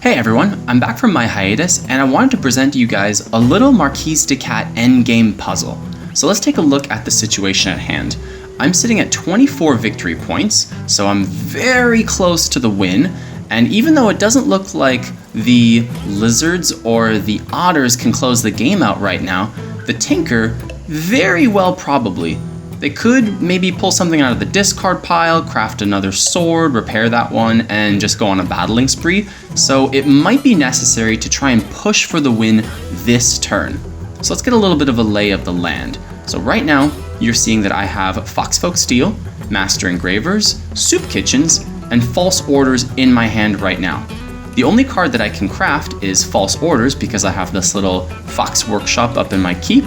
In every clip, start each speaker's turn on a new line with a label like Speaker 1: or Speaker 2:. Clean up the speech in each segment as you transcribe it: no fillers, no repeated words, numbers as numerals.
Speaker 1: Hey everyone, I'm back from my hiatus and I wanted to present to you guys a little Marquise de Cat endgame puzzle. So let's take a look at the situation at hand. I'm sitting at 24 victory points, so I'm very close to the win, and even though it doesn't look like the lizards or the otters can close the game out right now, the Tinker very well probably. They could maybe pull something out of the discard pile, craft another sword, repair that one, and just go on a battling spree. So it might be necessary to try and push for the win this turn. So let's get a little bit of a lay of the land. So right now, you're seeing that I have Foxfolk Steel, Master Engravers, Soup Kitchens, and False Orders in my hand right now. The only card that I can craft is False Orders because I have this little Fox Workshop up in my keep.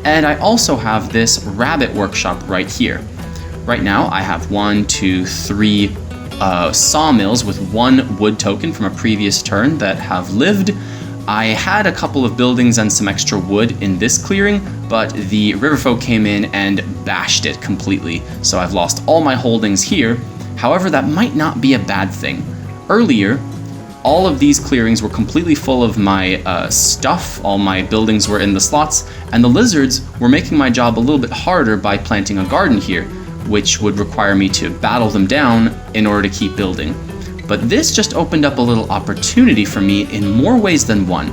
Speaker 1: And I also have this Rabbit Workshop right here. Right now I have 3 sawmills with 1 wood token from a previous turn that have lived. I had a couple of buildings and some extra wood in this clearing, but the Riverfolk came in and bashed it completely. So I've lost all my holdings here. However, that might not be a bad thing. Earlier, all of these clearings were completely full of my stuff, all my buildings were in the slots, and the lizards were making my job a little bit harder by planting a garden here, which would require me to battle them down in order to keep building. But this just opened up a little opportunity for me in more ways than one.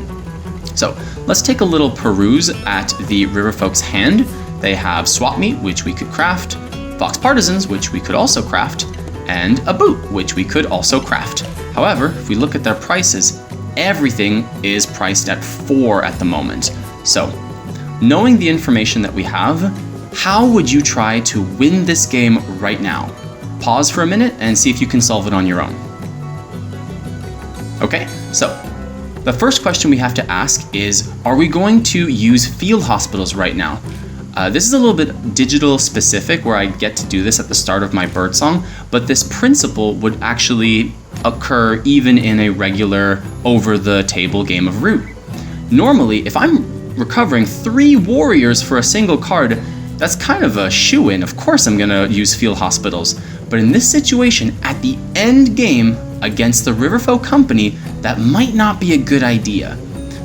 Speaker 1: So let's take a little peruse at the Riverfolk's hand. They have Swap Meet, which we could craft, Fox Partisans, which we could also craft, and a boot, which we could also craft. However, if we look at their prices, everything is priced at 4 at the moment. So, knowing the information that we have, how would you try to win this game right now? Pause for a minute and see if you can solve it on your own. Okay, so the first question we have to ask is, are we going to use field hospitals right now? This is a little bit digital specific where I get to do this at the start of my birdsong, but this principle would actually occur even in a regular over-the-table game of Root. Normally, if I'm recovering 3 warriors for a single card, that's kind of a shoo-in. Of course I'm gonna use field hospitals. But in this situation, at the end game against the Riverfolk Company, that might not be a good idea.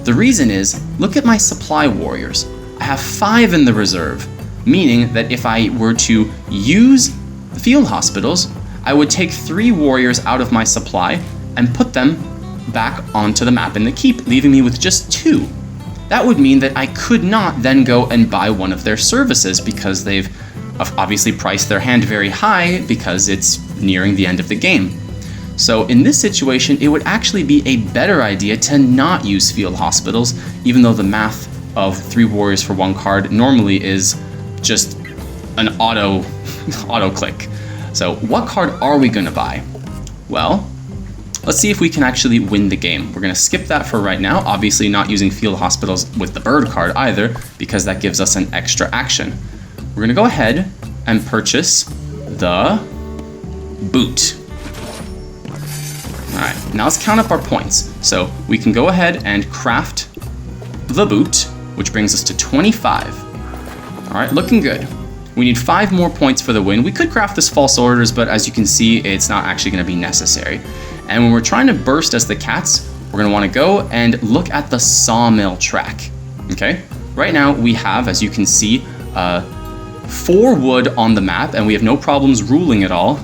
Speaker 1: The reason is, look at my supply warriors. I have 5 in the reserve, meaning that if I were to use the field hospitals, I would take 3 warriors out of my supply and put them back onto the map in the keep, leaving me with just 2. That would mean that I could not then go and buy one of their services because they've obviously priced their hand very high because it's nearing the end of the game. So in this situation, it would actually be a better idea to not use field hospitals, even though the math of 3 warriors for 1 card normally is just an auto click. So what card are we gonna buy? Well, let's see if we can actually win the game. We're gonna skip that for right now, obviously not using field hospitals with the bird card either, because that gives us an extra action. We're gonna go ahead and purchase the boot. All right, now let's count up our points. So we can go ahead and craft the boot, which brings us to 25. All right, looking good. We need 5 more points for the win. We could craft this False Orders, but as you can see, it's not actually gonna be necessary. And when we're trying to burst as the cats, we're gonna wanna go and look at the sawmill track, okay? Right now, we have, as you can see, 4 wood on the map, and we have no problems ruling it all.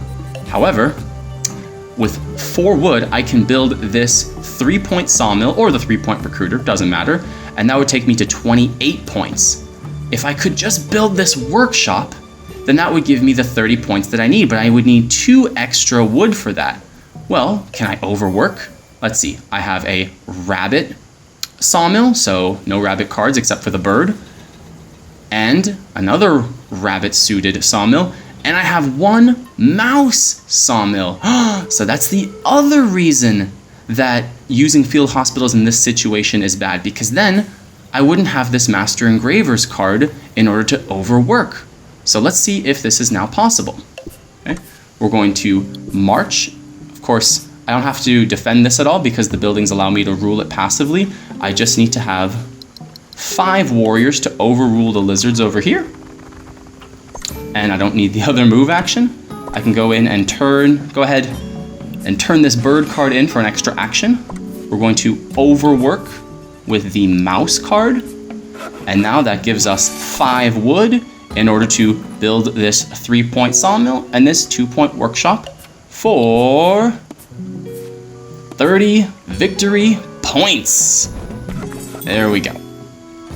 Speaker 1: However, with 4 wood, I can build this 3-point sawmill, or the 3-point recruiter, doesn't matter, and that would take me to 28 points. If I could just build this workshop, then that would give me the 30 points that I need, but I would need 2 extra wood for that. Well, can I overwork? Let's see, I have a rabbit sawmill, so no rabbit cards except for the bird, and another rabbit-suited sawmill, and I have 1 mouse sawmill. So that's the other reason that using field hospitals in this situation is bad, because then I wouldn't have this Master Engravers card in order to overwork. So let's see if this is now possible. Okay. We're going to march. Of course, I don't have to defend this at all because the buildings allow me to rule it passively. I just need to have 5 warriors to overrule the lizards over here. And I don't need the other move action. I can go in and go ahead and turn this bird card in for an extra action. We're going to overwork with the mouse card. And now that gives us 5 wood in order to build this 3-point sawmill and this 2-point workshop for 30 victory points. There we go.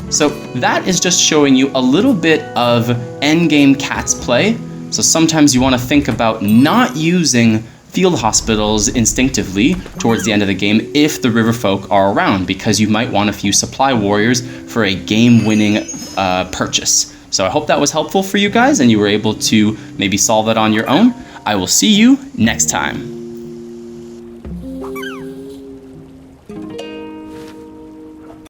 Speaker 1: So that is just showing you a little bit of endgame cats play. So sometimes you want to think about not using field hospitals instinctively towards the end of the game if the river folk are around, because you might want a few supply warriors for a game-winning purchase. So I hope that was helpful for you guys and you were able to maybe solve it on your own. I will see you next time.